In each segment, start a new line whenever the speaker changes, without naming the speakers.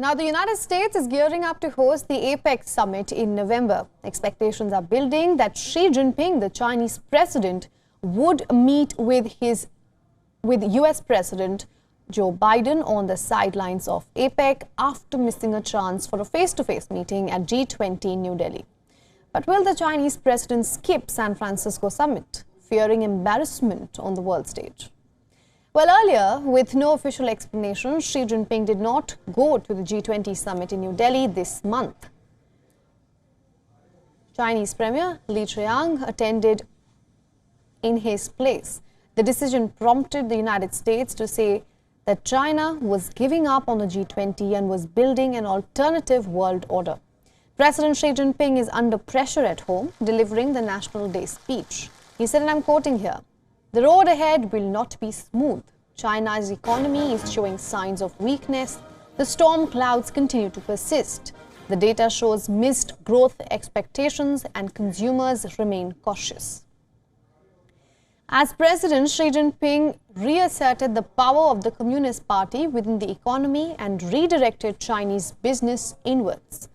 Now, the United States is gearing up to host the APEC Summit in November. Expectations are building that Xi Jinping, the Chinese president, would meet with US President Joe Biden on the sidelines of APEC after missing a chance for a face-to-face meeting at G20 in New Delhi. But will the Chinese president skip San Francisco summit, fearing embarrassment on the world stage? Well, earlier, with no official explanation, Xi Jinping did not go to the G20 summit in New Delhi this month. Chinese Premier Li Qiang attended in his place. The decision prompted the United States to say that China was giving up on the G20 and was building an alternative world order. President Xi Jinping is under pressure at home, delivering the National Day speech. He said, and I'm quoting here, "The road ahead will not be smooth. China's economy is showing signs of weakness. The storm clouds continue to persist. The data shows missed growth expectations and consumers remain cautious." As President, Xi Jinping reasserted the power of the Communist Party within the economy and redirected Chinese business inwards.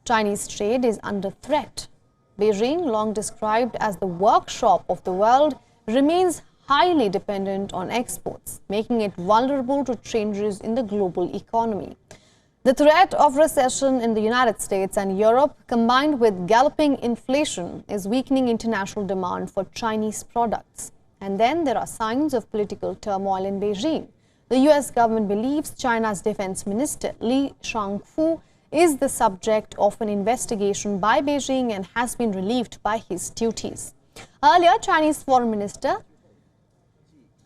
Chinese trade is under threat. Beijing, long described as the workshop of the world, remains highly dependent on exports, making it vulnerable to changes in the global economy. The threat of recession in the United States and Europe, combined with galloping inflation, is weakening international demand for Chinese products. And then there are signs of political turmoil in Beijing. The US government believes China's defense minister, Li Shangfu, is the subject of an investigation by Beijing and has been relieved by his duties. Earlier, Chinese Foreign Minister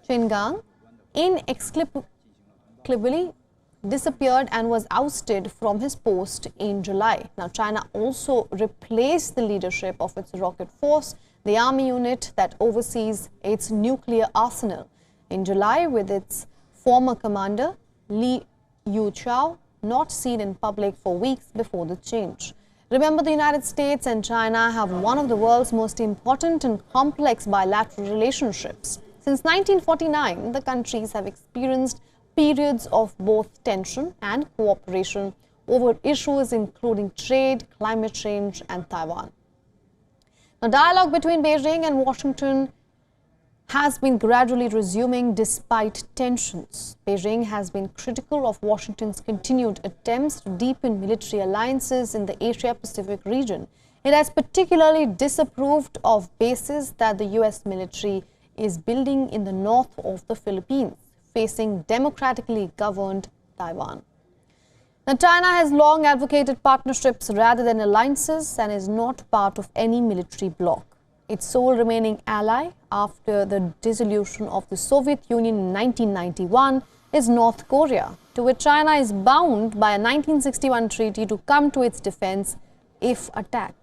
Qin Gang inexplicably disappeared and was ousted from his post in July. Now, China also replaced the leadership of its rocket force, the army unit that oversees its nuclear arsenal, in July, with its former commander, Li Yuchao, not seen in public for weeks before the change. Remember, the United States and China have one of the world's most important and complex bilateral relationships. Since 1949, the countries have experienced periods of both tension and cooperation over issues including trade, climate change, and Taiwan. Now, dialogue between Beijing and Washington has been gradually resuming despite tensions. Beijing has been critical of Washington's continued attempts to deepen military alliances in the Asia-Pacific region. It has particularly disapproved of bases that the US military is building in the north of the Philippines, facing democratically governed Taiwan. Now, China has long advocated partnerships rather than alliances and is not part of any military bloc. Its sole remaining ally after the dissolution of the Soviet Union in 1991 is North Korea, to which China is bound by a 1961 treaty to come to its defense if attacked.